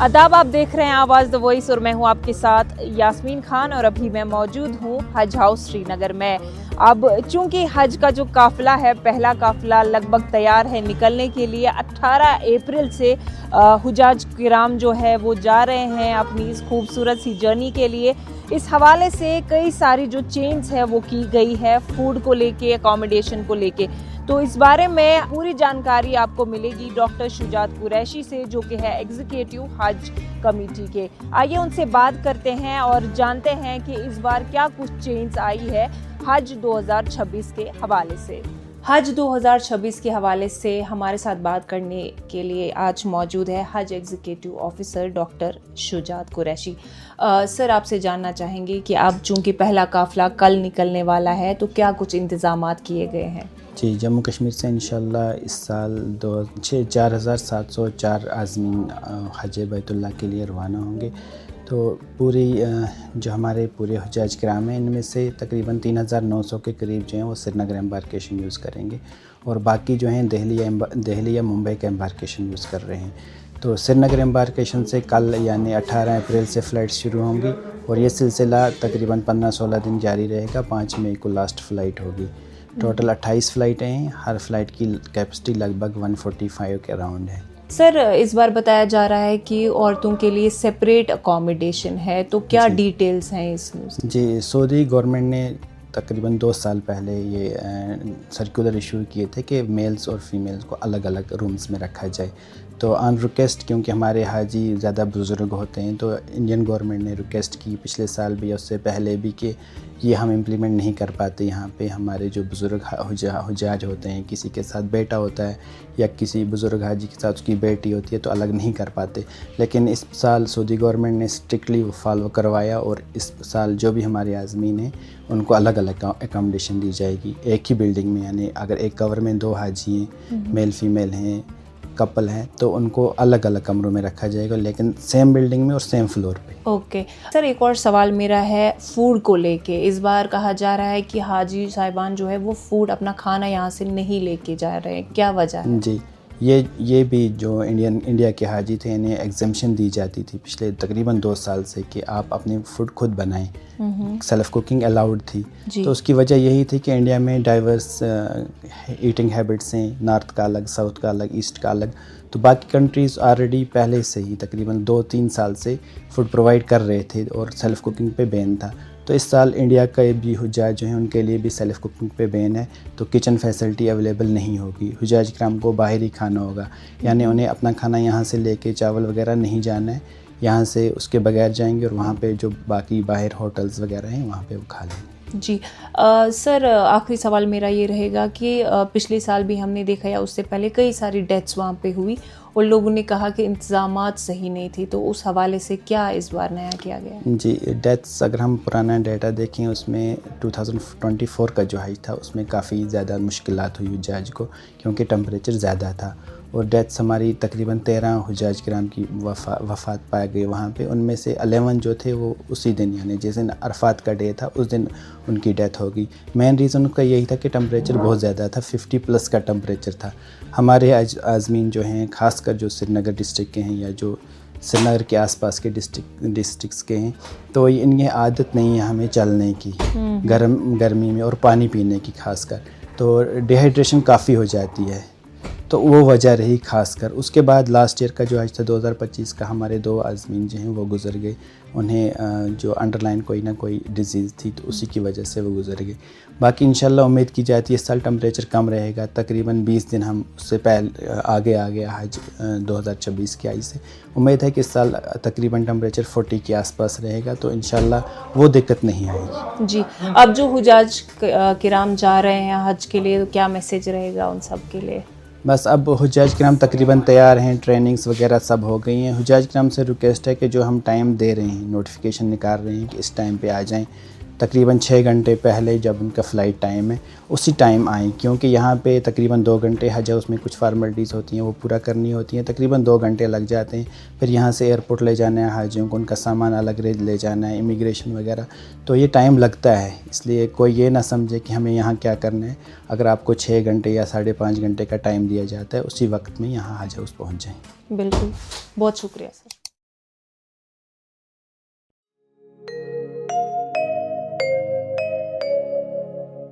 आदाब, आप देख रहे हैं आवाज़ द वॉइस और मैं हूं आपके साथ यास्मीन खान और अभी मैं मौजूद हूं हज हाउस श्रीनगर में। अब चूंकि हज का जो काफ़िला है, पहला काफ़िला लगभग तैयार है निकलने के लिए। 18 अप्रैल से हुजाज किराम जो है वो जा रहे हैं अपनी इस खूबसूरत सी जर्नी के लिए। इस हवाले से कई सारी जो चेंज है वो की गई है, फूड को लेके, अकोमोडेशन को लेके। तो इस बारे में पूरी जानकारी आपको मिलेगी डॉक्टर शुजात कुरैशी से, जो कि है एग्जीक्यूटिव हज कमेटी के। आइए उनसे बात करते हैं और जानते हैं कि इस बार क्या कुछ चेंज आई है हज 2026 के हवाले से। हज 2026 के हवाले से हमारे साथ बात करने के लिए आज मौजूद है हज executive officer doctor Shujaat Qureshi. Sir, आपसे जानना चाहेंगे कि अब चूंकि पहला काफ़िला कल निकलने वाला है तो क्या कुछ इंतज़ामात किए गए हैं? जी, जम्मू कश्मीर से इंशाल्लाह इस साल 4704 आज़मीन हज बैतुल्लाह के लिए रवाना होंगे। तो पूरी जो हमारे पूरे हुज्जाज किराम हैं, इनमें से तकरीबन 3900 के करीब जो हैं वो श्रीनगर एम्बार्केशन यूज़ करेंगे और बाकी जो हैं दिल्ली या मुंबई का एम्बार्केशन यूज़ कर रहे हैं। तो श्रीनगर एम्बार्केशन से कल यानी 18 अप्रैल से फ़्लाइट शुरू होंगी और ये सिलसिला तकरीबन 15-16 दिन जारी रहेगा। 5 मई को लास्ट फ़्लाइट होगी। टोटल 28 फ़्लाइटें हैं, हर फ़्लाइट की कैपेसिटी लगभग 145 के अराउंड है। सर, इस बार बताया जा रहा है कि औरतों के लिए सेपरेट अकोमोडेशन है, तो क्या डिटेल्स हैं इसमें? जी, सऊदी गवर्नमेंट ने तकरीबन 2 साल पहले ये सर्कुलर इशू किए थे कि मेल्स और फीमेल्स को अलग अलग रूम्स में रखा जाए। तो ऑन रिक्वेस्ट, क्योंकि हमारे हाजी ज़्यादा बुज़ुर्ग होते हैं, तो इंडियन गवर्नमेंट ने रिक्वेस्ट की पिछले साल भी, उससे पहले भी, कि ये हम इम्प्लीमेंट नहीं कर पाते। यहाँ पे हमारे जो बुज़ुर्ग हुजाज होते हैं, किसी के साथ बेटा होता है या किसी बुज़ुर्ग हाजी के साथ उसकी बेटी होती है, तो अलग नहीं कर पाते। लेकिन इस साल सऊदी गवर्नमेंट ने स्ट्रिक्टली फॉलो करवाया और इस साल जो भी हमारे आज़मीन हैं उनको अलग अलग अकोमोडेशन दी जाएगी एक ही बिल्डिंग में। यानी अगर एक कवर में 2 हाजी हैं, मेल फीमेल हैं, कपल हैं, तो उनको अलग अलग कमरों में रखा जाएगा, लेकिन सेम बिल्डिंग में और सेम फ्लोर पे। ओके सर, एक और सवाल मेरा है फूड को लेके। इस बार कहा जा रहा है कि हाजी साहिबान जो है वो फूड, अपना खाना यहाँ से नहीं लेके जा रहे हैं, क्या वजह है? जी, ये भी जो इंडिया के हाजी थे, इन्हें एग्जम्पशन दी जाती थी पिछले तकरीबन 2 साल से कि आप अपने फूड खुद बनाएं। सेल्फ कुकिंग अलाउड थी। तो उसकी वजह यही थी कि इंडिया में डाइवर्स ईटिंग हैबिट्स हैं, नॉर्थ का अलग, साउथ का अलग, ईस्ट का अलग। तो बाकी कंट्रीज़ ऑलरेडी पहले से ही तकरीबन 2-3 साल से फूड प्रोवाइड कर रहे थे और सेल्फ़ कुकिंग पे बैन था। तो इस साल इंडिया के भी हुज्जाज जो हैं उनके लिए भी सेल्फ़ कुकिंग पे बैन है, तो किचन फैसिलिटी अवेलेबल नहीं होगी। हुज्जाज किराम को बाहर ही खाना होगा, यानी उन्हें अपना खाना यहाँ से लेके चावल वगैरह नहीं जाना है, यहाँ से उसके बगैर जाएंगे और वहाँ पे जो बाकी बाहर होटल्स वगैरह हैं वहाँ पे वो खा लेंगे। जी सर, आखिरी सवाल मेरा ये रहेगा कि पिछले साल भी हमने देखा या उससे पहले कई सारी डेथ्स वहाँ पे हुई और लोगों ने कहा कि इंतज़ामात सही नहीं थी, तो उस हवाले से क्या इस बार नया किया गया? जी, डेथ्स अगर हम पुराना डाटा देखें, उसमें 2024 का जो हज था उसमें काफ़ी ज़्यादा मुश्किलात हुई हुज्जाज को, क्योंकि टेम्परेचर ज़्यादा था और डेथ्स हमारी तकरीबन 13 हुज्जाज किराम की वफ़ात पाए गए वहाँ पे। उनमें से 11 जो थे वो उसी दिन, यानी जिस दिन अरफात का डे था उस दिन उनकी डेथ होगी। मेन रीज़न उसका यही था कि टेम्परेचर बहुत ज़्यादा था, 50+ का टेम्परेचर था। हमारे आज़मीन जो हैं, ख़ासकर जो श्रीनगर डिस्ट्रिक्ट के हैं या जो श्रीनगर के आसपास के डिस्ट्रिक्ट्स के हैं, तो इनकी आदत नहीं है हमें चलने की गर्मी में और पानी पीने की ख़ासकर, तो डिहाइड्रेशन काफ़ी हो जाती है। तो वो वजह रही ख़ासकर। उसके बाद लास्ट ईयर का जो हज था 2025 का, हमारे 2 आज़मीन जो हैं वो गुज़र गए। उन्हें जो अंडरलाइन कोई ना कोई डिज़ीज़ थी, तो उसी की वजह से वो गुज़र गए। बाकी इंशाल्लाह उम्मीद की जाती है इस साल टेम्परेचर कम रहेगा, तकरीबन 20 दिन हम उससे पहले आगे आ गया हज 2026 की आई से। उम्मीद है कि इस साल तकरीबन टेम्परेचर 40 के आसपास रहेगा, तो इंशाल्लाह वो दिक्कत नहीं आएगी। जी, अब जो हुज्जाज किराम जा रहे हैं हज के लिए, तो क्या मैसेज रहेगा उन सब के लिए? बस अब हुज्जाज किराम तकरीबन तैयार हैं, ट्रेनिंग्स वगैरह सब हो गई हैं। हुज्जाज किराम से रिक्वेस्ट है कि जो हम टाइम दे रहे हैं, नोटिफिकेशन निकाल रहे हैं कि इस टाइम पे आ जाएं, तकरीबन 6 घंटे पहले जब उनका फ़्लाइट टाइम है उसी टाइम आएँ, क्योंकि यहाँ पे तकरीबन 2 घंटे हज है, उसमें कुछ फार्मेलिटीज़ होती हैं वो पूरा करनी होती हैं, तकरीबन 2 घंटे लग जाते हैं। फिर यहाँ से एयरपोर्ट ले जाना है हाजियों को, उनका सामान अलग ले जाना है, इमिग्रेशन वगैरह, तो ये टाइम लगता है। इसलिए कोई ये ना समझे कि हमें यहाँ क्या करना है। अगर आपको 6 घंटे या 5.5 घंटे का टाइम दिया जाता है, उसी वक्त में यहाँ हज हाउस पहुँच जाएँ। बिल्कुल, बहुत शुक्रिया सर।